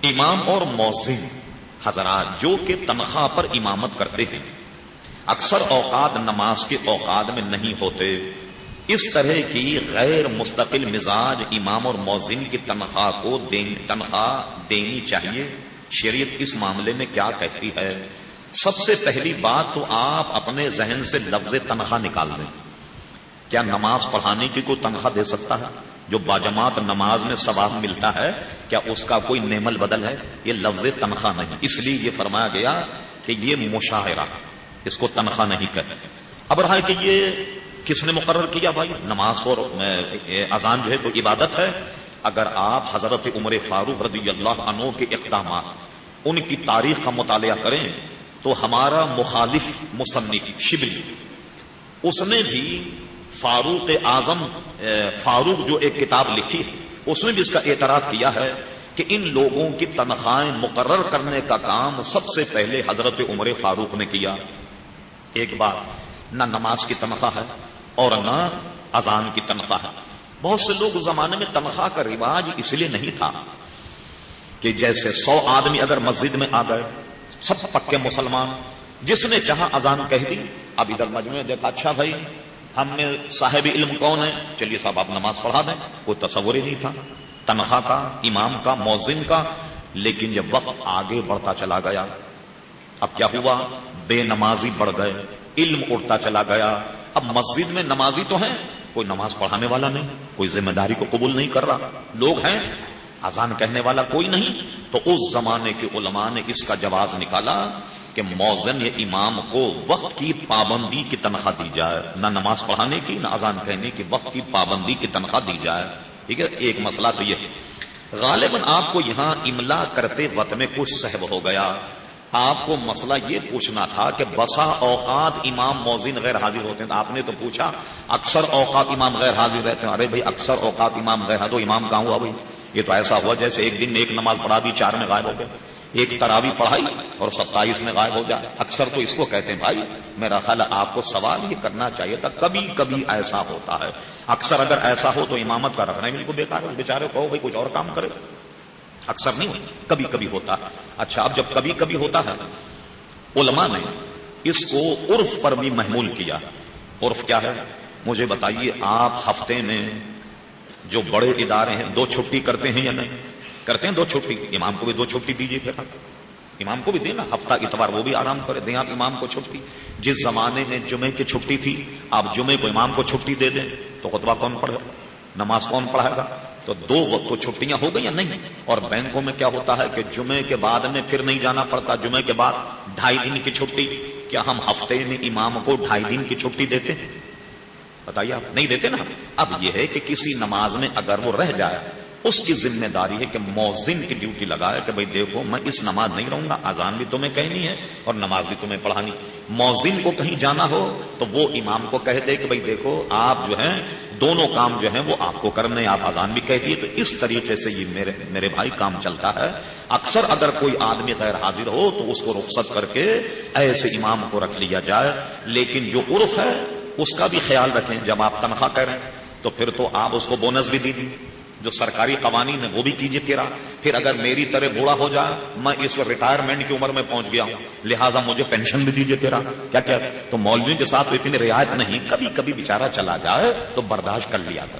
امام اور مؤذن حضرات جو کہ تنخواہ پر امامت کرتے ہیں اکثر اوقات نماز کے اوقات میں نہیں ہوتے. اس طرح کی غیر مستقل مزاج امام اور مؤذن کی تنخواہ دینی چاہیے. شریعت اس معاملے میں کیا کہتی ہے؟ سب سے پہلی بات تو آپ اپنے ذہن سے لفظ تنخواہ نکال دیں. کیا نماز پڑھانے کی کوئی تنخواہ دے سکتا ہے؟ جو باجماعت نماز میں ثواب ملتا ہے کیا اس کا کوئی نعم البدل ہے؟ یہ لفظ تنخواہ نہیں. اس لیے یہ فرمایا گیا کہ یہ مشاہرہ، اس کو تنخواہ نہیں کہتے. اب رہا ہے کہ یہ کس نے مقرر کیا؟ بھائی نماز اور اذان جو ہے تو عبادت ہے. اگر آپ حضرت عمر فاروق رضی اللہ عنہ کے اقدامات، ان کی تاریخ کا مطالعہ کریں تو ہمارا مخالف مصنف شبلی، اس نے بھی فاروق اعظم فاروق جو ایک کتاب لکھی ہے اس میں بھی اس کا اعتراف کیا ہے کہ ان لوگوں کی تنخواہیں مقرر کرنے کا کام سب سے پہلے حضرت عمر فاروق نے کیا. ایک بات، نہ نماز کی تنخواہ ہے اور نہ اذان کی تنخواہ ہے. بہت سے لوگ اس زمانے میں تنخواہ کا رواج اس لیے نہیں تھا کہ جیسے 100 آدمی اگر مسجد میں آ گئے، سب پکے مسلمان، جس نے چاہا اذان کہہ دی. اب ادھر مجموعے دیکھا، اچھا بھائی ہم میں صاحب علم کون ہے، چلیے صاحب آپ نماز پڑھا دیں. کوئی تصور ہی نہیں تھا تنخواہ کا، امام کا، مؤذن کا. لیکن جب وقت آگے بڑھتا چلا گیا، اب کیا ہوا؟ بے نمازی بڑھ گئے، علم اٹھتا چلا گیا. اب مسجد میں نمازی تو ہیں، کوئی نماز پڑھانے والا نہیں، کوئی ذمہ داری کو قبول نہیں کر رہا. لوگ ہیں، اذان کہنے والا کوئی نہیں. تو اس زمانے کے علماء نے اس کا جواز نکالا کہ مؤذن یا امام کو وقت کی پابندی کی تنخواہ دی جائے، نہ نماز پڑھانے کی نہ اذان کہنے کی، وقت کی پابندی کی تنخواہ دی جائے. ٹھیک ہے، ایک مسئلہ تو یہ. غالباً آپ کو یہاں املا کرتے وقت میں کچھ سہو ہو گیا. آپ کو مسئلہ یہ پوچھنا تھا کہ بسا اوقات امام مؤذن غیر حاضر ہوتے ہیں. آپ نے تو پوچھا اکثر اوقات امام غیر حاضر رہتے ہیں. ارے بھائی اکثر اوقات امام غیر حاضر، تو امام کہاں ہوا بھائی؟ یہ تو ایسا ہوا جیسے ایک دن میں ایک نماز پڑھا دی، 4 میں غائب ہو گئے. ایک تراویح پڑھائی اور 27 میں غائب ہو جائے. اکثر تو اس کو کہتے ہیں. بھائی میرا خیال ہے آپ کو سوال یہ کرنا چاہیے تھا، کبھی کبھی ایسا ہوتا ہے. اکثر اگر ایسا ہو تو امامت کا رکھنا ہی بالکل بیکار ہے. بیچارے کہو بھائی کچھ اور کام کرے. اکثر نہیں ہوتا، کبھی کبھی ہوتا ہے. اچھا، اب جب کبھی کبھی ہوتا ہے، علماء نے اس کو عرف پر بھی محمول کیا. عرف کیا ہے مجھے بتائیے؟ آپ ہفتے میں جو بڑے ادارے ہیں 2 چھٹی کرتے ہیں یا نہیں کرتے ہیں؟ 2 چھٹی. امام کو بھی 2 چھٹی دیجیے. پھر امام کو بھی دینا، ہفتہ اتوار وہ بھی آرام کرے. دیں آپ امام کو چھٹی. جس زمانے میں جمعے کی چھٹی تھی، آپ جمعے کو امام کو چھٹی دے دیں تو خطبہ کون پڑھے گا؟ نماز کون پڑھائے گا؟ تو 2 وقت تو چھٹیاں ہو گئی یا نہیں؟ اور بینکوں میں کیا ہوتا ہے کہ جمعے کے بعد میں پھر نہیں جانا پڑتا. جمعے کے بعد 2.5 دن کی چھٹی. کیا ہم ہفتے میں امام کو 2.5 دن کی چھٹی دیتے ہیں؟ بتائیے آپ نہیں دیتے نا. اب یہ ہے کہ کسی نماز میں اگر وہ رہ جائے، اس کی ذمہ داری ہے کہ مؤذن کی ڈیوٹی لگائے کہ بھئی دیکھو میں اس نماز نہیں رہوں گا، اذان بھی تمہیں کہنی ہے اور نماز بھی تمہیں پڑھانی. مؤذن کو کہیں جانا ہو تو وہ امام کو کہہ دے کہ بھئی دیکھو آپ جو ہیں دونوں کام جو ہیں وہ آپ کو کرنے، آپ اذان بھی کہہ دیے. تو اس طریقے سے یہ میرے بھائی کام چلتا ہے. اکثر اگر کوئی آدمی غیر حاضر ہو تو اس کو رخصت کر کے ایسے امام کو رکھ لیا جائے. لیکن جو عرف ہے اس کا بھی خیال رکھیں. جب آپ تنخواہ کہہ رہے ہیں تو پھر تو آپ اس کو بونس بھی دیجیے. جو سرکاری قوانین ہے وہ بھی کیجیے. پھر اگر میری طرح بوڑھا ہو جائے، میں اس وقت ریٹائرمنٹ کی عمر میں پہنچ گیا ہوں، لہٰذا مجھے پینشن بھی دیجیے. کیا تو مولوی کے ساتھ اتنی رعایت نہیں. کبھی کبھی بیچارہ چلا جائے تو برداشت کر لیا کر.